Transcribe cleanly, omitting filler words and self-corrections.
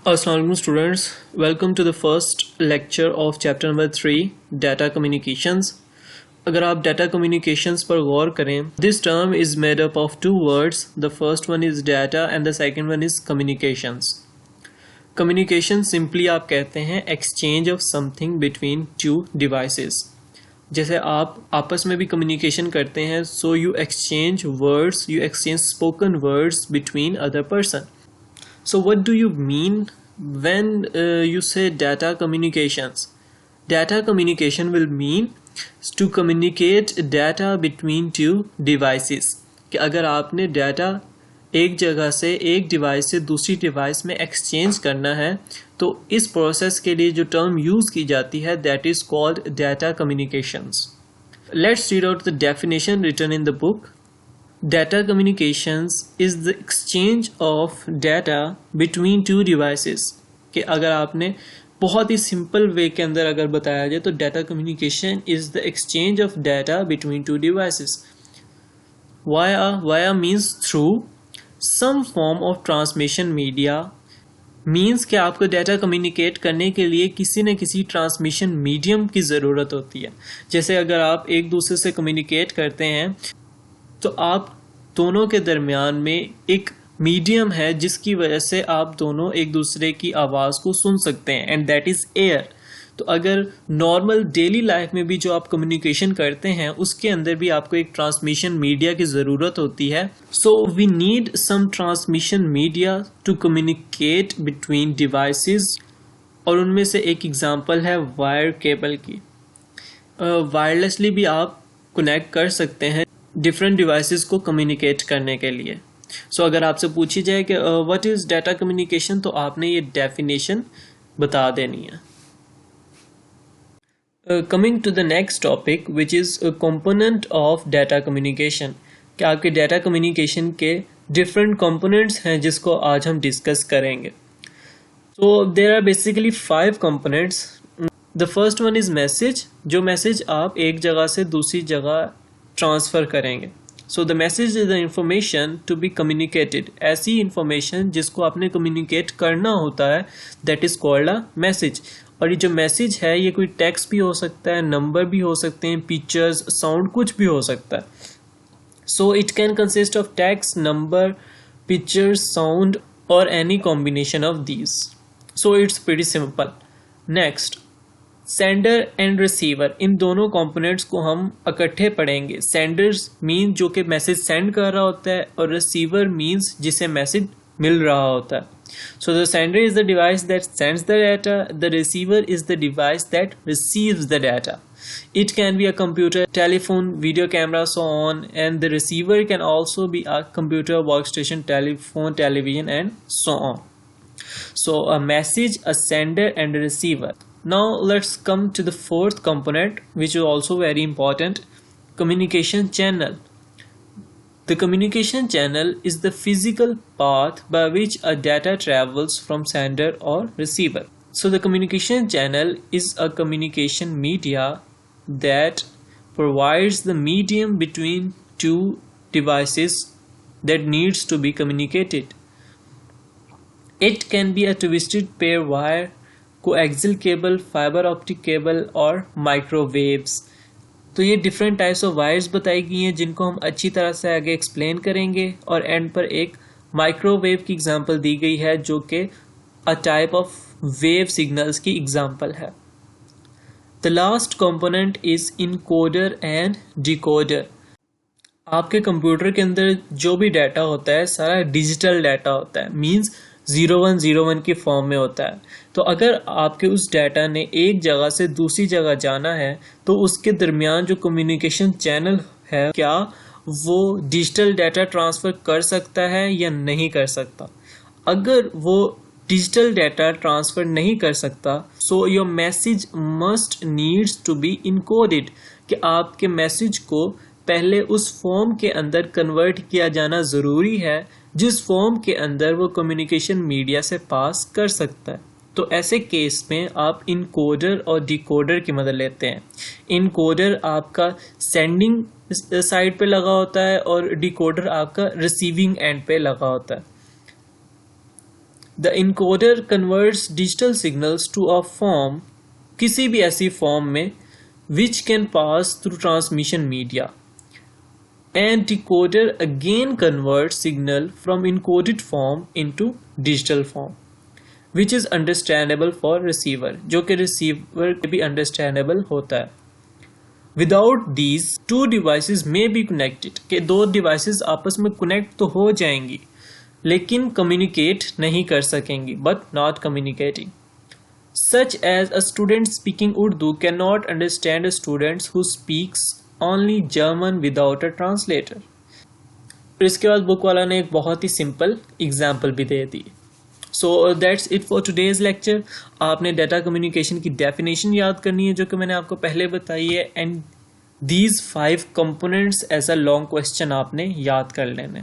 Assalamualaikum students, welcome to the first lecture of chapter number 3 data communications. अगर आप data communications पर गौर करें, this term is made up of two words. The first one is data and the second one is communications. Communication simply आप कहते हैं exchange of something between two devices. जैसे आप आपस में भी communication करते हैं, so you exchange words, you exchange spoken words between other person. So what do you mean when you say data communications? Data communication will mean to communicate data between two devices. कि अगर आपने data एक जगह से एक device से दूसरी device में एक्सचेंज करना है तो इस प्रोसेस के लिए जो टर्म यूज की जाती है that is called data communications. Let's read out the definition written in the book. Data communications is the exchange of data between two devices. कि अगर आपने बहुत ही सिंपल वे के अंदर अगर बताया जाए तो data communication is the exchange of data between two devices. Via means through some form of transmission media means कि आपको डाटा कम्युनिकेट करने के लिए किसी न किसी ट्रांसमिशन मीडियम की ज़रूरत होती है. जैसे अगर आप एक दूसरे से कम्युनिकेट करते हैं तो आप दोनों के दरमियान में एक मीडियम है जिसकी वजह से आप दोनों एक दूसरे की आवाज़ को सुन सकते हैं एंड दैट इज़ एयर. तो अगर नॉर्मल डेली लाइफ में भी जो आप कम्युनिकेशन करते हैं उसके अंदर भी आपको एक ट्रांसमिशन मीडिया की ज़रूरत होती है. So we need some transmission media to communicate between devices और उनमें से एक एग्जांपल है वायर केबल की. वायरलेसली भी आप कनेक्ट कर सकते हैं डिफरेंट डिवाइसेस को कम्युनिकेट करने के लिए. सो अगर आपसे पूछी जाए कि व्हाट इज़ डाटा कम्युनिकेशन तो आपने ये डेफिनेशन बता देनी है. Coming to the next topic which is a component of data communication. कि आपके data communication के different components हैं जिसको आज हम discuss करेंगे. So there are basically 5 components. The first one is message. जो message आप एक जगह से दूसरी जगह ट्रांसफ़र करेंगे. So the message is the information to be communicated. ऐसी information जिसको आपने communicate करना होता है that is called a message. और ये जो मैसेज है ये कोई टेक्स्ट भी हो सकता है, नंबर भी हो सकते हैं, पिक्चर्स, साउंड, कुछ भी हो सकता है. So it can consist of text, number, pictures, sound और any combination of these. So it's pretty simple. Next, sender and receiver. इन दोनों कंपोनेंट्स को हम इकट्ठे पढ़ेंगे. सेंडर्स मीन जो कि मैसेज सेंड कर रहा होता है और रिसीवर मीन्स जिसे मैसेज मिल रहा होता है. So the sender is the device that sends the data, the receiver is the device that receives the data. It can be a computer, telephone, video camera, so on, and the receiver can also be a computer, workstation, telephone, television, and so on. So a message, a sender, and a receiver. Now let's come to the fourth component, which is also very important, communication channel. The communication channel is the physical path by which a data travels from sender or receiver. So the communication channel is a communication media that provides the medium between two devices that needs to be communicated. It can be a twisted pair wire, coaxial cable, fiber optic cable or microwaves. तो ये different types of wires बताई गई हैं जिनको हम अच्छी तरह से आगे एक्सप्लेन करेंगे और एंड पर एक माइक्रोवेव की एग्जांपल दी गई है जो कि a type of wave signals की एग्जांपल है. The last component is encoder and decoder. आपके कंप्यूटर के अंदर जो भी डाटा होता है सारा डिजिटल डाटा होता है, मींस 0101 की फॉर्म में होता है. तो अगर आपके उस डाटा ने एक जगह से दूसरी जगह जाना है तो उसके दरमियान जो कम्युनिकेशन चैनल है क्या वो डिजिटल डाटा ट्रांसफ़र कर सकता है या नहीं कर सकता. अगर वो डिजिटल डाटा ट्रांसफ़र नहीं कर सकता so your message must needs to be encoded. कि आपके मैसेज को पहले उस फॉर्म के अंदर कन्वर्ट किया जाना ज़रूरी है जिस फॉर्म के अंदर वो कम्युनिकेशन मीडिया से पास कर सकता है. तो ऐसे केस में आप इनकोडर और डिकोडर की मदद लेते हैं. इनकोडर आपका सेंडिंग साइड पे लगा होता है और डिकोडर आपका रिसीविंग एंड पे लगा होता है. The encoder converts digital signals to a form, किसी भी ऐसी फॉर्म में which can pass through transmission media, and decoder again convert signal from encoded form into digital form which is understandable for receiver, जो कि receiver के भी understandable होता है। Without these two devices may be connected, के दो devices आपस में कनेक्ट तो हो जाएंगी लेकिन कम्युनिकेट नहीं कर सकेंगी, but not communicating. Such as a student speaking Urdu can not understand a student who speaks only German without a translator. इसके बाद बुक वाला ने एक बहुत ही सिंपल एग्जाम्पल भी दे दी। So that's it for today's lecture. आपने डाटा कम्युनिकेशन की डेफिनेशन याद करनी है जो कि मैंने आपको पहले बताई है, and these 5 components as a long question आपने याद कर लेने।